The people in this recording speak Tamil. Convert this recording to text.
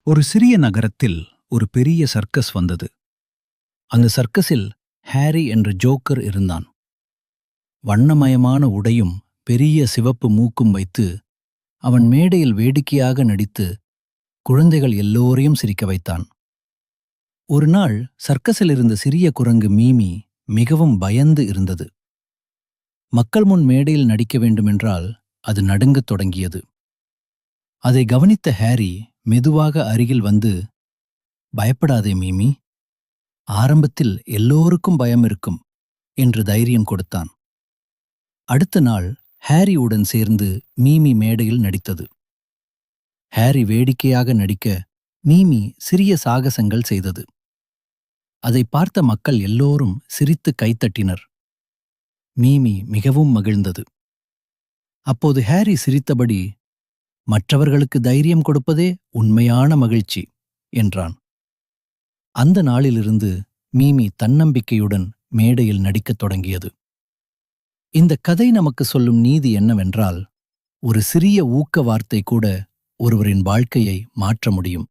ஒரு சிறிய நகரத்தில் ஒரு பெரிய சர்க்கஸ் வந்தது. அந்த சர்க்கஸில் ஹாரி என்ற ஜோக்கர் இருந்தான். வண்ணமயமான உடையும் பெரிய சிவப்பு மூக்கும் வைத்து அவன் மேடையில் வேடிக்கையாக நடித்து குழந்தைகள் எல்லோரையும் சிரிக்க வைத்தான். ஒரு நாள் சர்க்கஸில் இருந்த சிறிய குரங்கு மீமி மிகவும் பயந்து இருந்தது. மக்கள் முன் மேடையில் நடிக்க வேண்டுமென்றால் அது நடுங்கத் தொடங்கியது. அதை கவனித்த ஹாரி மெதுவாக அருகில் வந்து, பயப்படாதே மீமி, ஆரம்பத்தில் எல்லோருக்கும் பயம் இருக்கும் என்று தைரியம் கொடுத்தான். அடுத்த நாள் ஹாரியுடன் சேர்ந்து மீமி மேடையில் நடித்தது. ஹாரி வேடிக்கையாக நடிக்க மீமி சிறிய சாகசங்கள் செய்தது. அதை பார்த்த மக்கள் எல்லோரும் சிரித்து கைத்தட்டினர். மீமி மிகவும் மகிழ்ந்தது. அப்போது ஹாரி சிரித்தபடி, மற்றவர்களுக்கு தைரியம் கொடுப்பதே உண்மையான மகிழ்ச்சி என்றான். அந்த நாளிலிருந்து மீமி தன்னம்பிக்கையுடன் மேடையில் நடிக்கத் தொடங்கியது. இந்த கதை நமக்கு சொல்லும் நீதி என்னவென்றால், ஒரு சிறிய ஊக்க வார்த்தை கூட ஒருவரின் வாழ்க்கையை மாற்ற முடியும்.